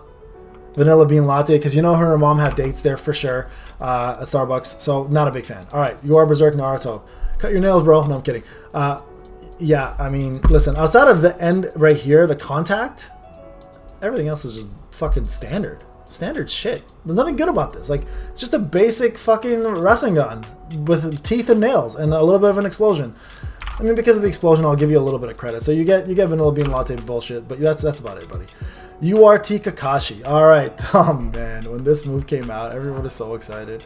bean latte because you know her and her mom have dates there for sure at Starbucks. So not a big fan. All right, you are Berserk Naruto. Cut your nails, bro. No, I'm kidding. Yeah, I mean, listen, outside of the end right here, the contact, everything else is just fucking standard. Standard shit. There's nothing good about this. Like, it's just a basic fucking Rasengan with teeth and nails and a little bit of an explosion. I mean, because of the explosion, I'll give you a little bit of credit. So you get vanilla bean latte bullshit, but that's about it, buddy. URT Kakashi. All right. Oh man, when this move came out, everyone was so excited.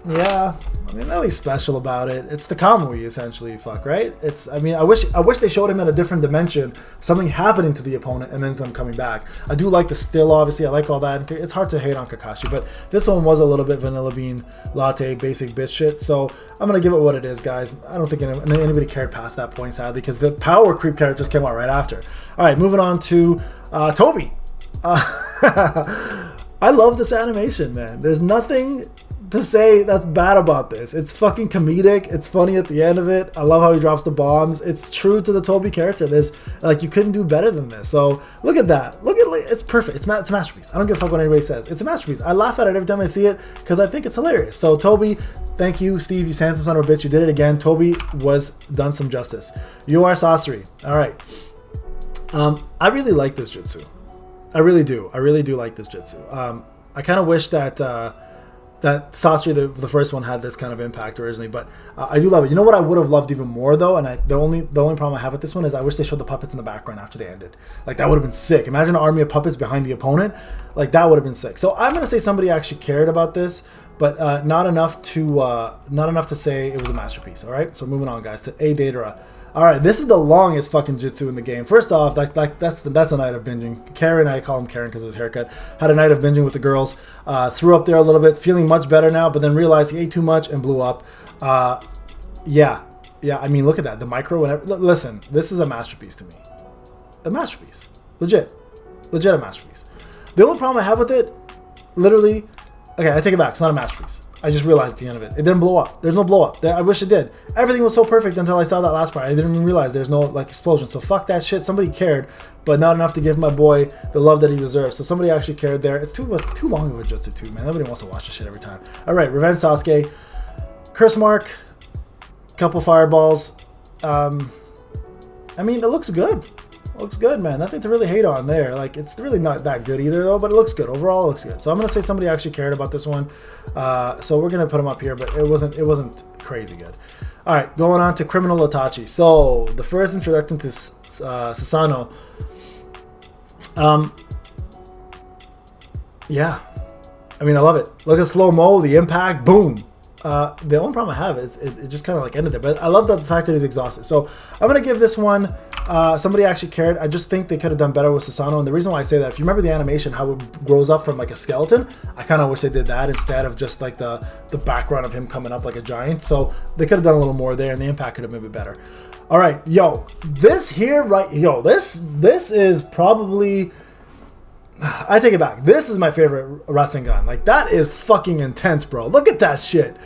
Yeah, I mean, nothing special about it. It's the Kamui, essentially, fuck, right? I mean, I wish they showed him in a different dimension, something happening to the opponent, and then them coming back. I do like the still, obviously, I like all that. It's hard to hate on Kakashi, but this one was a little bit vanilla bean latte, basic bitch shit, so I'm gonna give it what it is, guys. I don't think anybody cared past that point, sadly, because the power creep characters came out right after. All right, moving on to Toby. I love this animation, man. There's nothing to say that's bad about this. It's fucking comedic. It's funny at the end of it. I love how he drops the bombs. It's true to the Toby character. This, like, you couldn't do better than this. So look at that. It's perfect. It's a masterpiece. I don't give a fuck what anybody says. It's a masterpiece. I laugh at it every time I see it because I think it's hilarious. So Toby, thank you, Steve. You handsome son of a bitch. You did it again. Toby was done some justice. You are Sasori. All right. I really like this jutsu. I really do. I really do like this jutsu. I kind of wish that that Sasori, the first one, had this kind of impact originally, but I do love it. You know what I would have loved even more though, and the only problem I have with this one is I wish they showed the puppets in the background after they ended. Like, that would have been sick. Imagine an army of puppets behind the opponent. Like, that would have been sick. So I'm gonna say somebody actually cared about this, but not enough to say it was a masterpiece. All right, so moving on, guys, to A Datara. All right, this is the longest fucking jutsu in the game. First off, that's a night of binging. Karen, I call him Karen because of his haircut, had a night of binging with the girls. Threw up there a little bit, feeling much better now, but then realized he ate too much and blew up. Yeah. I mean, look at that. The micro, whatever. Listen, this is a masterpiece to me. A masterpiece. Legit a masterpiece. The only problem I have with it, literally, okay, I take it back. It's not a masterpiece. I just realized at the end of it. It didn't blow up. There's no blow up. I wish it did. Everything was so perfect until I saw that last part. I didn't even realize there's no, like, explosion. So fuck that shit. Somebody cared, but not enough to give my boy the love that he deserves. So somebody actually cared there. It's too long of a jutsu too, man. Nobody wants to watch this shit every time. All right, Revenge Sasuke. Curse mark. Couple fireballs. I mean, it looks good. Looks good, man. Nothing to really hate on there. Like, it's really not that good either, though, but it looks good. Overall, it looks good. So I'm gonna say somebody actually cared about this one. So we're gonna put him up here, but it wasn't crazy good. All right, going on to Criminal Itachi. So the first introduction to Susanoo. Yeah, I mean, I love it. Look at slow-mo, the impact, boom. The only problem I have is it just kind of like ended there, but I love the fact that he's exhausted. So I'm gonna give this one. Somebody actually cared. I just think they could have done better with Susanoo, and the reason why I say that, if you remember the animation, how it grows up from like a skeleton, I kind of wish they did that instead of just like the background of him coming up like a giant. So they could have done a little more there, and the impact could have been a bit better. All right, yo, this here, right, yo, this is probably, I take it back. This is my favorite Rasengan. Like, that is fucking intense, bro. Look at that shit.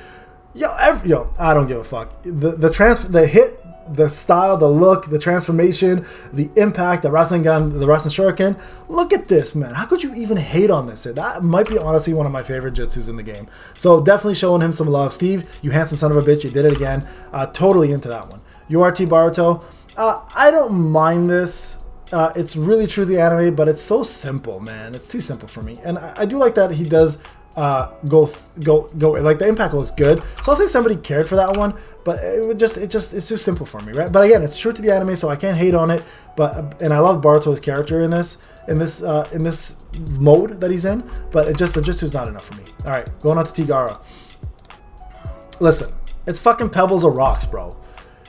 Yo, I don't give a fuck. The hit, the style, the look, the transformation, the impact, the Rasengan, the Rasen Shuriken. Look at this, man. How could you even hate on this? That might be honestly one of my favorite jutsus in the game. So definitely showing him some love. Steve, you handsome son of a bitch, you did it again. Totally into that one. URT Baruto. I don't mind this. It's really true to the anime, but it's so simple, man. It's too simple for me. And I do like that he does go like, the impact looks good. So I'll say somebody cared for that one, but it's too simple for me, right? But again, it's true to the anime, so I can't hate on it. And I love Baruto's character in this mode that he's in, but the jutsu's not enough for me. All right, going on to Tigara. Listen, it's fucking pebbles or rocks, bro.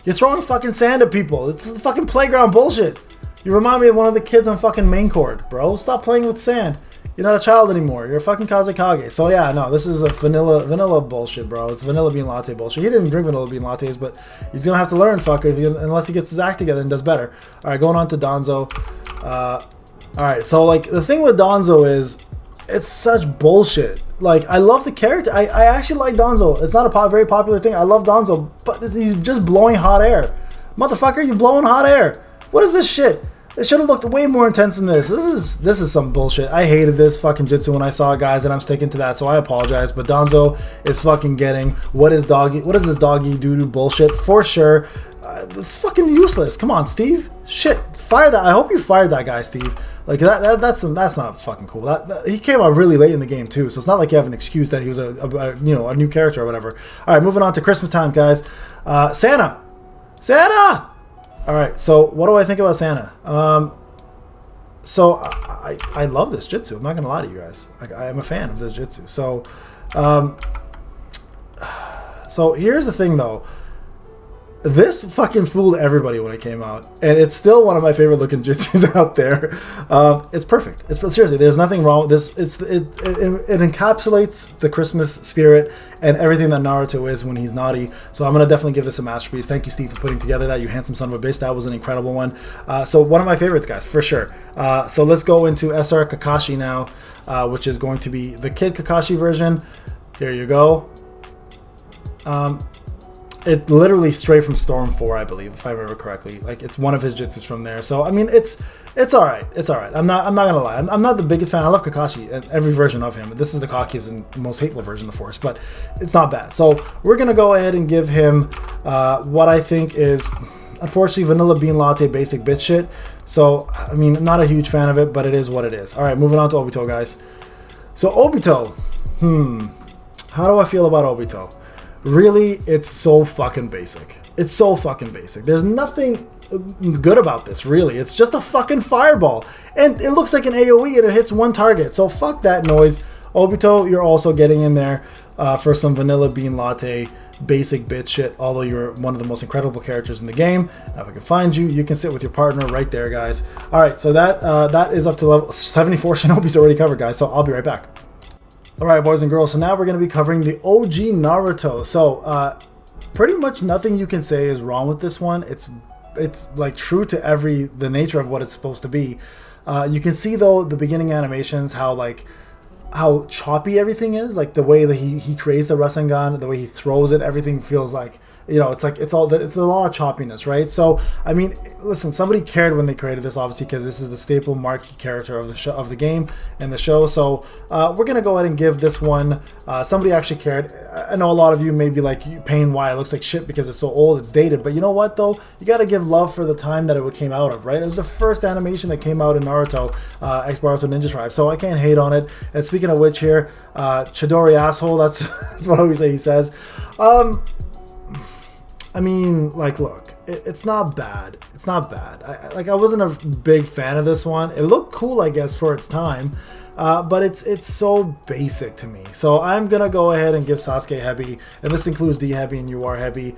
You're throwing fucking sand at people. It's fucking playground bullshit. You remind me of one of the kids on fucking main court, bro. Stop playing with sand. You're not a child anymore. You're a fucking Kazekage. So yeah, no, this is a vanilla bullshit, bro. It's vanilla bean latte bullshit. He didn't drink vanilla bean lattes, but he's gonna have to learn, fucker, unless he gets his act together and does better. All right, going on to Danzo. All right, so like the thing with Danzo is, it's such bullshit. Like, I love the character. I actually like Danzo. It's not a very popular thing. I love Danzo, but he's just blowing hot air. Motherfucker, you blowing hot air. What is this shit? It should have looked way more intense than this. This is some bullshit. I hated this fucking jutsu when I saw it, guys, and I'm sticking to that, so I apologize. But Danzo is fucking getting what is this doggy doo-doo bullshit for sure. It's fucking useless. Come on, Steve. Shit, fire that. I hope you fired that guy, Steve. Like that's not fucking cool. He came out really late in the game too, so it's not like you have an excuse that he was a new character or whatever. All right, moving on to Christmas time, guys. Santa. All right, so what do I think about Santa? So I love this Jutsu. I'm not gonna lie to you guys. I am a fan of this Jutsu. So here's the thing though. This fucking fooled everybody when it came out, and it's still one of my favorite looking jutsus out there. It's perfect. Seriously, there's nothing wrong with this. It encapsulates the Christmas spirit and everything that Naruto is when he's naughty. So I'm gonna definitely give this a masterpiece. Thank you, Steve, for putting together that. You handsome son of a bitch. That was an incredible one. So one of my favorites, guys, for sure. So let's go into SR Kakashi now, which is going to be the Kid Kakashi version. Here you go. It literally straight from Storm 4, I believe, if I remember correctly. Like, it's one of his jutsus from there. So I mean, it's all right. It's all right. I'm not gonna lie. I'm not the biggest fan. I love Kakashi and every version of him. This is the cockiest and most hateful version of the Force, but it's not bad. So we're gonna go ahead and give him what I think is, unfortunately, vanilla bean latte basic bitch shit. So I mean, I'm not a huge fan of it, but it is what it is. All right, moving on to Obito, guys. So Obito, how do I feel about Obito? Really, it's so fucking basic. It's so fucking basic. There's nothing good about this, really. It's just a fucking fireball. And it looks like an AoE and it hits one target. So fuck that noise. Obito, you're also getting in there for some vanilla bean latte basic bitch shit, although you're one of the most incredible characters in the game. Now if I can find you, you can sit with your partner right there, guys. Alright, so that is up to level 74. Shinobi's already covered, guys, so I'll be right back. Alright, boys and girls, so now we're going to be covering the OG Naruto. So, pretty much nothing you can say is wrong with this one. It's like true to the nature of what it's supposed to be. You can see, though, the beginning animations, how choppy everything is. Like, the way that he creates the Rasengan, the way he throws it, everything feels like, it's a lot of choppiness, right? So, I mean, listen, somebody cared when they created this, obviously, because this is the staple marquee character of the show, of the game and the show. So, we're gonna go ahead and give this one. Somebody actually cared. I know a lot of you may be like, "Pain, why it looks like shit because it's so old, it's dated." But you know what, though, you gotta give love for the time that it came out of, right? It was the first animation that came out in Naruto, X Baruto Ninja Tribe. So I can't hate on it. And speaking of which, here, Chidori asshole. That's what I always say. He says. I mean, like, look, it's not bad. It's not bad. I wasn't a big fan of this one. It looked cool, I guess, for its time, but it's so basic to me. So I'm gonna go ahead and give Sasuke Hebi, and this includes D Hebi and UR Hebi,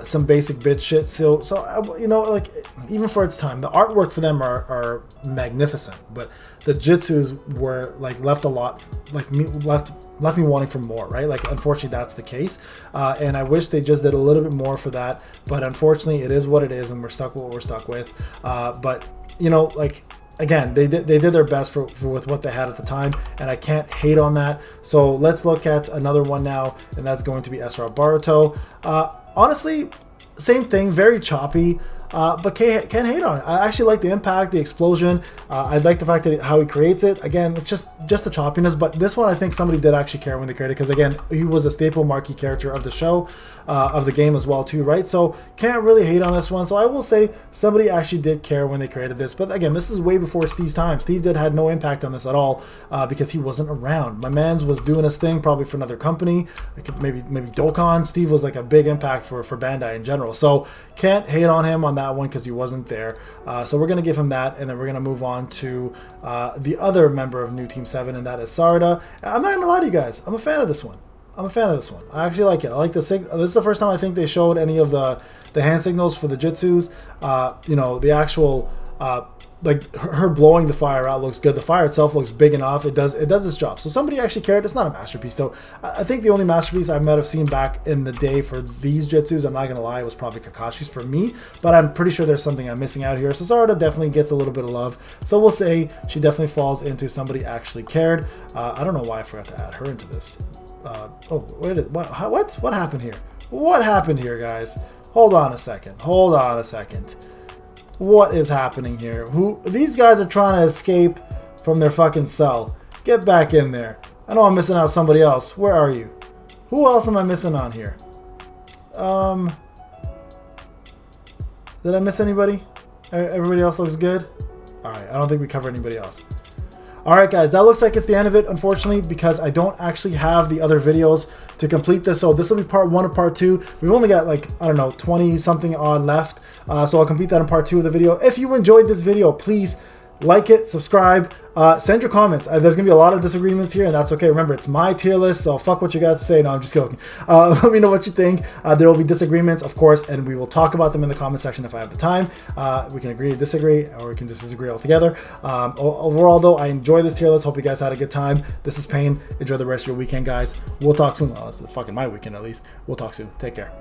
some basic bitch shit. So like, even for its time, the artwork for them are magnificent, but the jutsus were like left me wanting for more, right? Like, unfortunately, that's the case, and I wish they just did a little bit more for that. But unfortunately, it is what it is, and we're stuck with what we're stuck with. But like, again, they did their best with what they had at the time, and I can't hate on that. So let's look at another one now, and that's going to be SR Baruto. Honestly, same thing, very choppy. But can't hate on it. I actually like the impact, the explosion. I like the fact that how he creates it. Again, it's just the choppiness. But this one, I think somebody did actually care when they created it, because again, he was a staple marquee character of the show, of the game as well too, right? So can't really hate on this one. So I will say somebody actually did care when they created this. But again, this is way before Steve's time. Steve had no impact on this at all, because he wasn't around. My man's was doing his thing, probably for another company, like maybe Dokkan. Steve was like a big impact for Bandai in general. So can't hate on him on that one because he wasn't there. So we're gonna give him that, and then we're gonna move on to the other member of New Team 7, and that is Sarda. I'm not gonna lie to you guys, I'm a fan of this one. I actually like it. I like the this is the first time I think they showed any of the hand signals for the jutsus. The actual like her blowing the fire out looks good. The fire itself looks big enough. It does its job. So somebody actually cared. It's not a masterpiece though. I think the only masterpiece I might have seen back in the day for these jutsus, I'm not gonna lie, was probably Kakashi's for me. But I'm pretty sure there's something I'm missing out here. So Sarda definitely gets a little bit of love. So we'll say she definitely falls into somebody actually cared. I don't know why I forgot to add her into this. What happened here? What happened here, guys? Hold on a second. What is happening here? These guys are trying to escape from their fucking cell. Get back in there. I know I'm missing out somebody else. Where are you? Who else am I missing on here? Did I miss anybody? Everybody else looks good? All right, I don't think we covered anybody else. All right, guys, that looks like it's the end of it, unfortunately, because I don't actually have the other videos to complete this. So this will be part 1 of part 2. We've only got like, I don't know, 20 something odd left. So I'll complete that in part 2 of the video. If you enjoyed this video, please like it, subscribe, send your comments. There's gonna be a lot of disagreements here, and that's okay. Remember, it's my tier list, so fuck what you got to say. No, I'm just joking. Let me know what you think. There will be disagreements, of course, and we will talk about them in the comment section if I have the time. We can agree to disagree, or we can just disagree altogether. Overall, though, I enjoy this tier list. Hope you guys had a good time. This is Payne. Enjoy the rest of your weekend, guys. We'll talk soon. Well, it's fucking my weekend, at least. We'll talk soon. Take care.